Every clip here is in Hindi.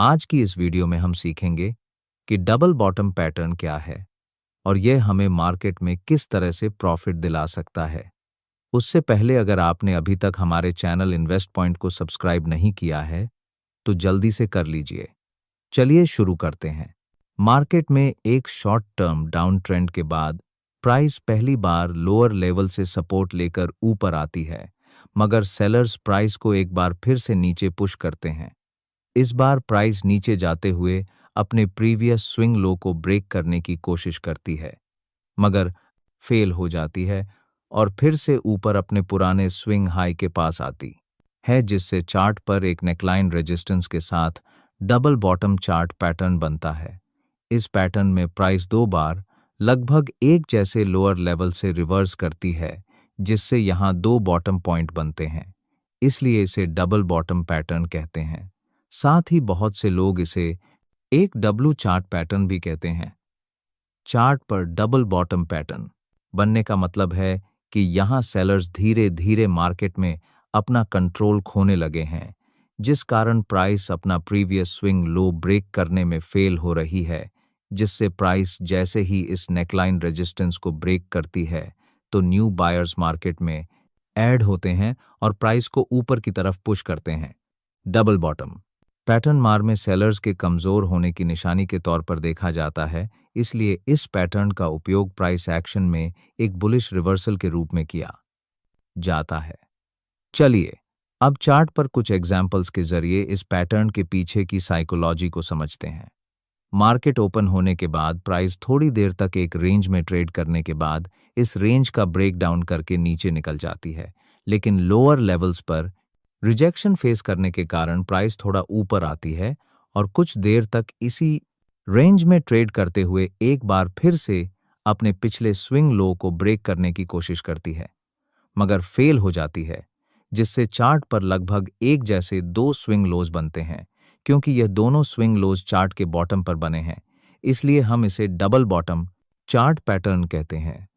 आज की इस वीडियो में हम सीखेंगे कि डबल बॉटम पैटर्न क्या है और यह हमें मार्केट में किस तरह से प्रॉफिट दिला सकता है। उससे पहले अगर आपने अभी तक हमारे चैनल इन्वेस्ट पॉइंट को सब्सक्राइब नहीं किया है तो जल्दी से कर लीजिए। चलिए शुरू करते हैं। मार्केट में एक शॉर्ट टर्म डाउन ट्रेंड के बाद प्राइस पहली बार लोअर लेवल से सपोर्ट लेकर ऊपर आती है, मगर सेलर्स प्राइस को एक बार फिर से नीचे पुश करते हैं। इस बार प्राइस नीचे जाते हुए अपने प्रीवियस स्विंग लो को ब्रेक करने की कोशिश करती है, मगर फेल हो जाती है और फिर से ऊपर अपने पुराने स्विंग हाई के पास आती है, जिससे चार्ट पर एक नेकलाइन रेजिस्टेंस के साथ डबल बॉटम चार्ट पैटर्न बनता है। इस पैटर्न में प्राइस दो बार लगभग एक जैसे लोअर लेवल से रिवर्स करती है, जिससे यहाँ दो बॉटम पॉइंट बनते हैं, इसलिए इसे डबल बॉटम पैटर्न कहते हैं। साथ ही बहुत से लोग इसे एक डब्ल्यू चार्ट पैटर्न भी कहते हैं। चार्ट पर डबल बॉटम पैटर्न बनने का मतलब है कि यहाँ सेलर्स धीरे धीरे मार्केट में अपना कंट्रोल खोने लगे हैं, जिस कारण प्राइस अपना प्रीवियस स्विंग लो ब्रेक करने में फेल हो रही है, जिससे प्राइस जैसे ही इस नेकलाइन रेजिस्टेंस को ब्रेक करती है तो न्यू बायर्स मार्केट में ऐड होते हैं और प्राइस को ऊपर की तरफ पुश करते हैं। डबल बॉटम पैटर्न मार में सेलर्स के कमजोर होने की निशानी के तौर पर देखा जाता है, इसलिए इस पैटर्न का उपयोग प्राइस एक्शन में एक बुलिश रिवर्सल के रूप में किया जाता है। चलिए अब चार्ट पर कुछ एग्जाम्पल्स के जरिए इस पैटर्न के पीछे की साइकोलॉजी को समझते हैं। मार्केट ओपन होने के बाद प्राइस थोड़ी देर तक एक रेंज में ट्रेड करने के बाद इस रेंज का ब्रेक डाउन करके नीचे निकल जाती है, लेकिन लोअर लेवल्स पर रिजेक्शन फेस करने के कारण प्राइस थोड़ा ऊपर आती है और कुछ देर तक इसी रेंज में ट्रेड करते हुए एक बार फिर से अपने पिछले स्विंग लो को ब्रेक करने की कोशिश करती है, मगर फेल हो जाती है, जिससे चार्ट पर लगभग एक जैसे दो स्विंग लोज बनते हैं। क्योंकि यह दोनों स्विंग लोज चार्ट के बॉटम पर बने हैं, इसलिए हम इसे डबल बॉटम चार्ट पैटर्न कहते हैं।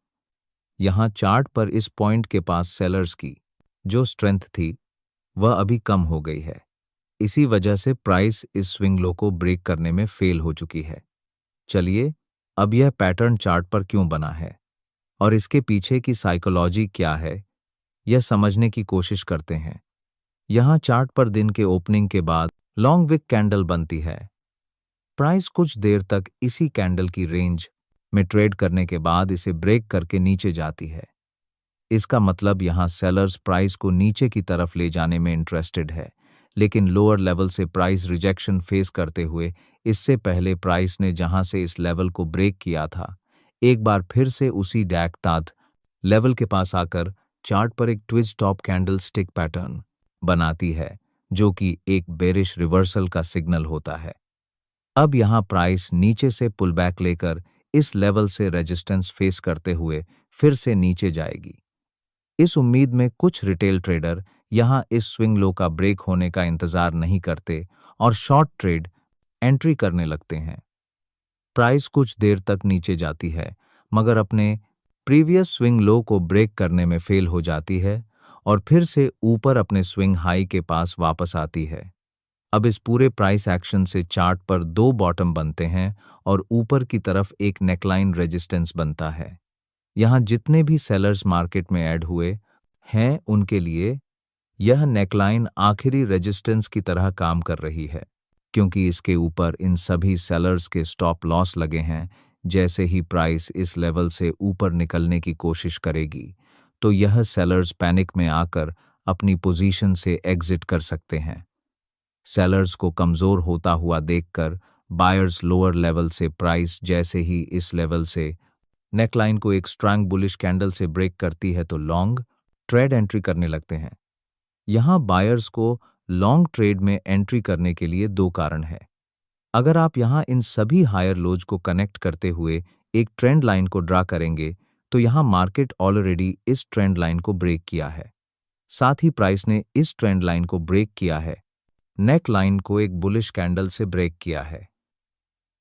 यहाँ चार्ट पर इस पॉइंट के पास सेलर्स की जो स्ट्रेंथ थी वह अभी कम हो गई है, इसी वजह से प्राइस इस स्विंग लो को ब्रेक करने में फेल हो चुकी है। चलिए अब यह पैटर्न चार्ट पर क्यों बना है और इसके पीछे की साइकोलॉजी क्या है, यह समझने की कोशिश करते हैं। यहाँ चार्ट पर दिन के ओपनिंग के बाद लॉन्ग विक कैंडल बनती है। प्राइस कुछ देर तक इसी कैंडल की रेंज में ट्रेड करने के बाद इसे ब्रेक करके नीचे जाती है। इसका मतलब यहाँ सेलर्स प्राइस को नीचे की तरफ ले जाने में इंटरेस्टेड है, लेकिन लोअर लेवल से प्राइस रिजेक्शन फेस करते हुए इससे पहले प्राइस ने जहां से इस लेवल को ब्रेक किया था, एक बार फिर से उसी डैक ताद लेवल के पास आकर चार्ट पर एक twist top candle stick pattern बनाती है, जो कि एक बेरिश रिवर्सल का सिग्नल होता है। अब यहाँ प्राइस नीचे से पुल बैक लेकर इस लेवल से रेजिस्टेंस फेस करते हुए फिर से नीचे जाएगी। इस उम्मीद में कुछ रिटेल ट्रेडर यहाँ इस स्विंग लो का ब्रेक होने का इंतजार नहीं करते और शॉर्ट ट्रेड एंट्री करने लगते हैं। प्राइस कुछ देर तक नीचे जाती है, मगर अपने प्रीवियस स्विंग लो को ब्रेक करने में फेल हो जाती है और फिर से ऊपर अपने स्विंग हाई के पास वापस आती है। अब इस पूरे प्राइस एक्शन से चार्ट पर दो बॉटम बनते हैं और ऊपर की तरफ एक नेकलाइन रेजिस्टेंस बनता है। यहाँ जितने भी सेलर्स मार्केट में ऐड हुए हैं उनके लिए यह नेकलाइन आखिरी रेजिस्टेंस की तरह काम कर रही है, क्योंकि इसके ऊपर इन सभी सेलर्स के स्टॉप लॉस लगे हैं। जैसे ही प्राइस इस लेवल से ऊपर निकलने की कोशिश करेगी तो यह सेलर्स पैनिक में आकर अपनी पोजीशन से एग्जिट कर सकते हैं। सेलर्स को कमजोर होता हुआ देखकर बायर्स लोअर लेवल से प्राइस जैसे ही इस लेवल से नेकलाइन को एक स्ट्रांग बुलिश कैंडल से ब्रेक करती है तो लॉन्ग ट्रेड एंट्री करने लगते हैं। यहाँ बायर्स को लॉन्ग ट्रेड में एंट्री करने के लिए दो कारण है। अगर आप यहाँ इन सभी हायर लोज को कनेक्ट करते हुए एक ट्रेंड लाइन को ड्रा करेंगे तो यहाँ मार्केट ऑलरेडी इस ट्रेंड लाइन को ब्रेक किया है, साथ ही प्राइस ने इस ट्रेंड लाइन को ब्रेक किया है, नेक लाइन को एक बुलिश कैंडल से ब्रेक किया है।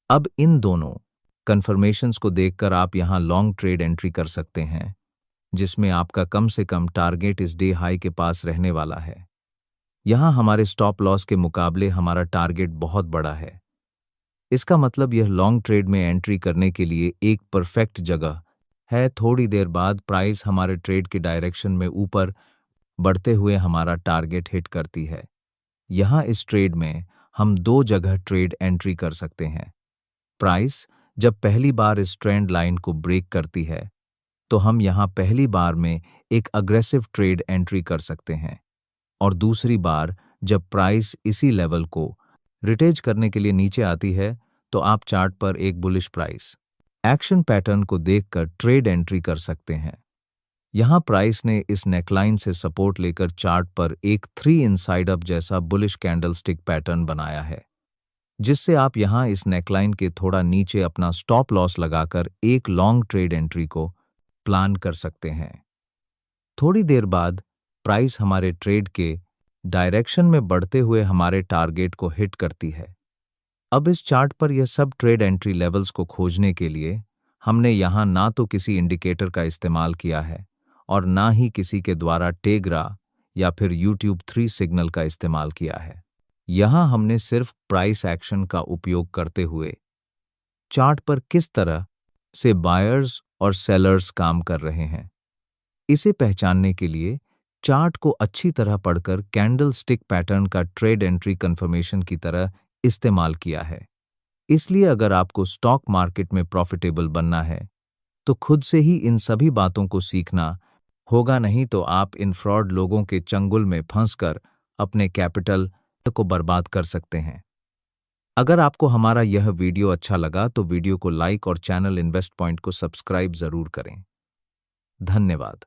अब इन दोनों कन्फर्मेशंस को देखकर आप यहाँ लॉन्ग ट्रेड एंट्री कर सकते हैं, जिसमें आपका कम से कम टारगेट इस डे हाई के पास रहने वाला है। यहाँ हमारे स्टॉप लॉस के मुकाबले हमारा टारगेट बहुत बड़ा है। इसका मतलब यह लॉन्ग ट्रेड में एंट्री करने के लिए एक परफेक्ट जगह है। थोड़ी देर बाद प्राइस हमारे ट्रेड के डायरेक्शन में ऊपर बढ़ते हुए हमारा टारगेट हिट करती है। यहाँ इस ट्रेड में हम दो जगह ट्रेड एंट्री कर सकते हैं। प्राइस जब पहली बार इस ट्रेंड लाइन को ब्रेक करती है तो हम यहाँ पहली बार में एक अग्रेसिव ट्रेड एंट्री कर सकते हैं, और दूसरी बार जब प्राइस इसी लेवल को रिटेज करने के लिए नीचे आती है तो आप चार्ट पर एक बुलिश प्राइस एक्शन पैटर्न को देखकर ट्रेड एंट्री कर सकते हैं। यहाँ प्राइस ने इस नेकलाइन से सपोर्ट लेकर चार्ट पर एक 3 इनसाइड अप जैसा बुलिश कैंडलस्टिक पैटर्न बनाया है, जिससे आप यहाँ इस नेकलाइन के थोड़ा नीचे अपना स्टॉप लॉस लगाकर एक लॉन्ग ट्रेड एंट्री को प्लान कर सकते हैं। थोड़ी देर बाद प्राइस हमारे ट्रेड के डायरेक्शन में बढ़ते हुए हमारे टारगेट को हिट करती है। अब इस चार्ट पर यह सब ट्रेड एंट्री लेवल्स को खोजने के लिए हमने यहाँ ना तो किसी इंडिकेटर का इस्तेमाल किया है और ना ही किसी के द्वारा टेग्रा या फिर YouTube 3 सिग्नल का इस्तेमाल किया है। यहाँ हमने सिर्फ प्राइस एक्शन का उपयोग करते हुए चार्ट पर किस तरह से बायर्स और सेलर्स काम कर रहे हैं, इसे पहचानने के लिए चार्ट को अच्छी तरह पढ़कर कैंडल स्टिक पैटर्न का ट्रेड एंट्री कंफर्मेशन की तरह इस्तेमाल किया है। इसलिए अगर आपको स्टॉक मार्केट में प्रॉफिटेबल बनना है तो खुद से ही इन सभी बातों को सीखना होगा, नहीं तो आप इन फ्रॉड लोगों के चंगुल में फंसकर अपने कैपिटल को बर्बाद कर सकते हैं। अगर आपको हमारा यह वीडियो अच्छा लगा तो वीडियो को लाइक और चैनल इन्वेस्ट पॉइंट को सब्सक्राइब जरूर करें। धन्यवाद।